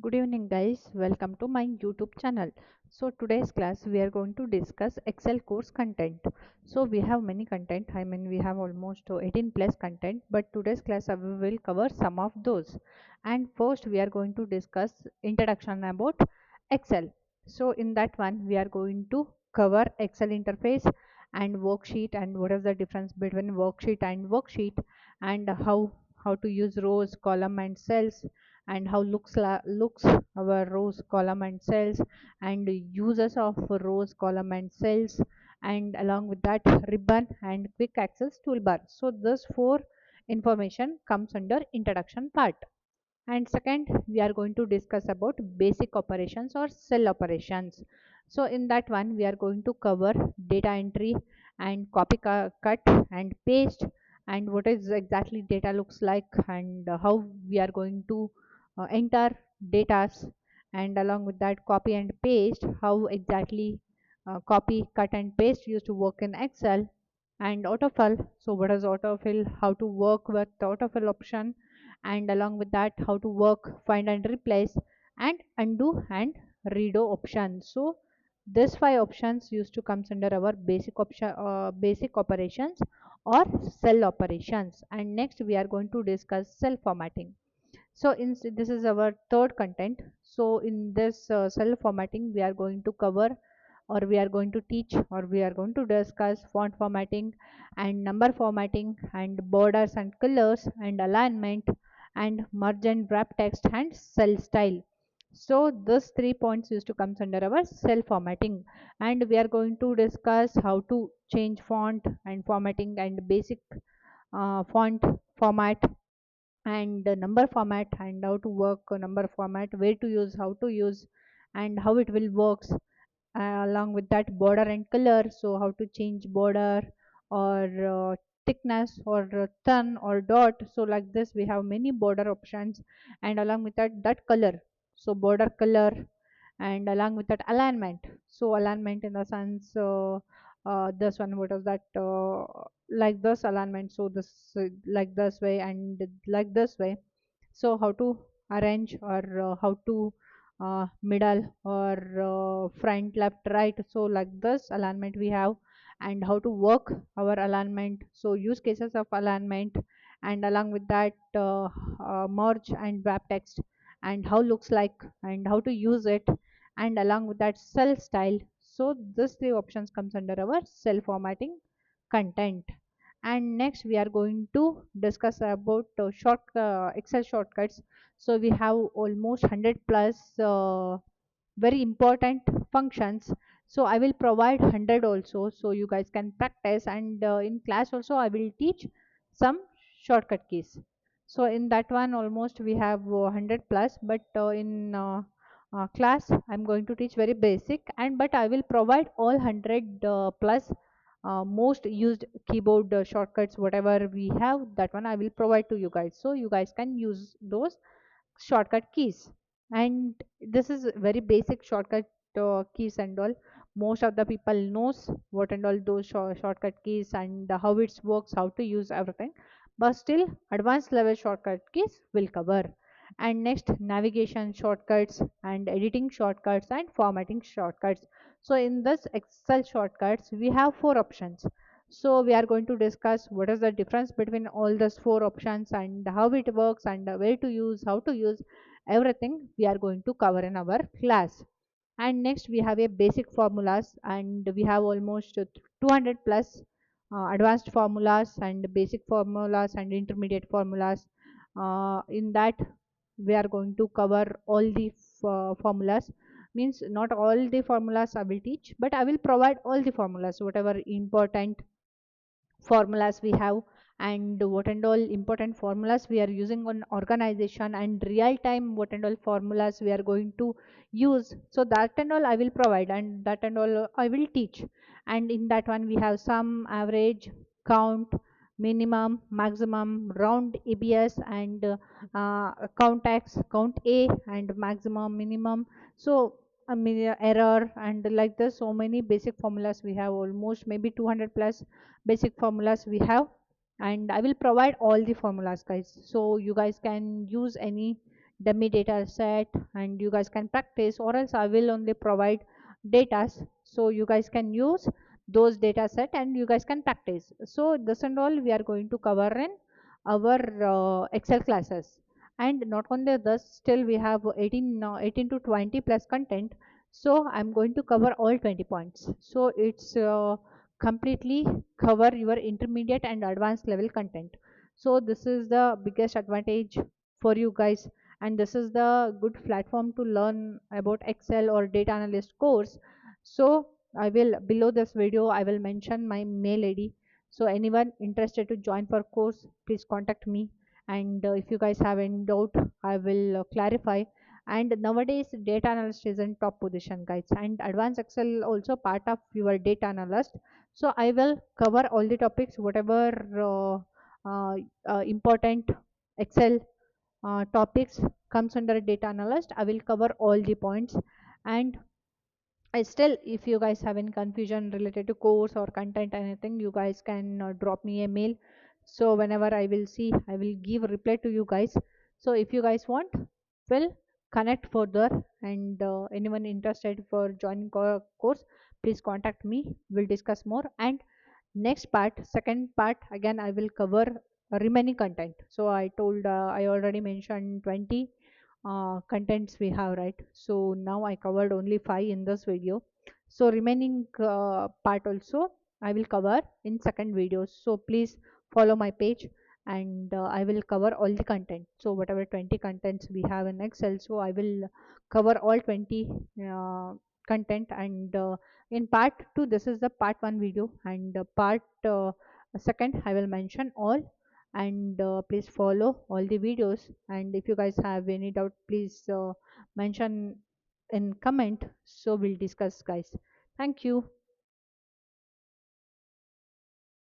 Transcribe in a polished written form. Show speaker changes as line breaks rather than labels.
Good evening guys, welcome to my YouTube channel. So today's class we are going to discuss Excel course content. So we have many content, we have almost 18 plus content, but today's class we will cover some of those. And first we are going to discuss introduction about Excel. So in that one we are going to cover Excel interface and worksheet and what is the difference between worksheet and worksheet, and how to use rows, column and cells, and how looks our rows, column and cells, and uses of rows, column and cells, and along with that ribbon and quick access toolbar. So this four information comes under introduction part. And second we are going to discuss about basic operations or cell operations. So in that one we are going to cover data entry and copy, cut and paste, and what is exactly data looks like, and how we are going to enter datas, and along with that copy and paste, how exactly copy, cut and paste used to work in Excel. And autofill, so what is autofill, how to work with the autofill option, and along with that how to work find and replace and undo and redo option. So this five options used to comes under our basic operations or cell operations. And next we are going to discuss cell formatting. So this is our third content. So in this cell formatting we are going to cover, or we are going to teach, or we are going to discuss font formatting and number formatting and borders and colors and alignment and merge and wrap text and cell style. So these 3 points used to comes under our cell formatting, and we are going to discuss how to change font and formatting and basic font format and number format, and how to work number format, where to use, how to use, and how it will works. Along with that border and color, so how to change border or thickness or thin or dot. So like this we have many border options, and along with that color, so border color, and along with that alignment. So alignment in the sense this one, what is that, like this alignment, so this like this way and like this way. So how to arrange, or how to middle or front, left, right, so like this alignment we have, and how to work our alignment, so use cases of alignment, and along with that merge and wrap text, and how looks like and how to use it, and along with that cell style. So these three options comes under our cell formatting content. And next we are going to discuss about Excel shortcuts. So we have almost 100 plus very important functions. So I will provide 100 also, so you guys can practice, and in class also I will teach some shortcut keys. So in that one almost we have 100 plus, but in class I'm going to teach very basic, and but I will provide all 100 plus most used keyboard shortcuts whatever we have, that one I will provide to you guys, so you guys can use those shortcut keys. And this is very basic shortcut keys and all. Most of the people knows what and all those shortcut keys and how it works, how to use everything, but still advanced level shortcut keys will cover. And next navigation shortcuts and editing shortcuts and formatting shortcuts. So in this Excel shortcuts we have four options. So we are going to discuss what is the difference between all those four options, and how it works, and where to use, how to use, everything we are going to cover in our class. And next we have a basic formulas, and we have almost 200 plus advanced formulas and basic formulas and intermediate formulas. In that we are going to cover all the formulas, means not all the formulas I will teach, but I will provide all the formulas whatever important formulas we have, and what and all important formulas we are using on organization, and real time what and all formulas we are going to use. So that and all I will provide, and that and all I will teach. And in that one we have sum, average, count, minimum, maximum, round, abs, and count x, count a, and maximum, minimum. So error, and like this so many basic formulas we have, almost maybe 200 plus basic formulas we have, and I will provide all the formulas guys, so you guys can use any dummy data set and you guys can practice, or else I will only provide data so you guys can use those data set and you guys can practice. So this and all we are going to cover in our Excel classes. And not only this, still we have 18 to 20 plus content, so I'm going to cover all 20 points. So it's completely cover your intermediate and advanced level content. So this is the biggest advantage for you guys, and this is the good platform to learn about Excel or data analyst course. So I will, below this video I will mention my mail ID. So anyone interested to join for course, please contact me. And if you guys have any doubt, I will clarify. And nowadays data analyst is in top position, guys, and advanced Excel also part of your data analyst. So I will cover all the topics, whatever uh, important Excel topics comes under data analyst. I will cover all the points. And I still, if you guys have any confusion related to course or content anything, you guys can drop me a mail. So whenever I will see, I will give reply to you guys. So if you guys want, will connect further. And anyone interested for joining course, please contact me, we'll discuss more. And next part, second part, again I will cover remaining content. So I told, I already mentioned 20 contents we have, right? So now I covered only 5 in this video. So remaining part also I will cover in second video. So please follow my page, and I will cover all the content. So whatever 20 contents we have in Excel, so I will cover all 20 content. And in part 2, this is the part 1 video, and part second I will mention all. And please follow all the videos. And if you guys have any doubt, please mention in comment, so we'll discuss, guys. Thank you.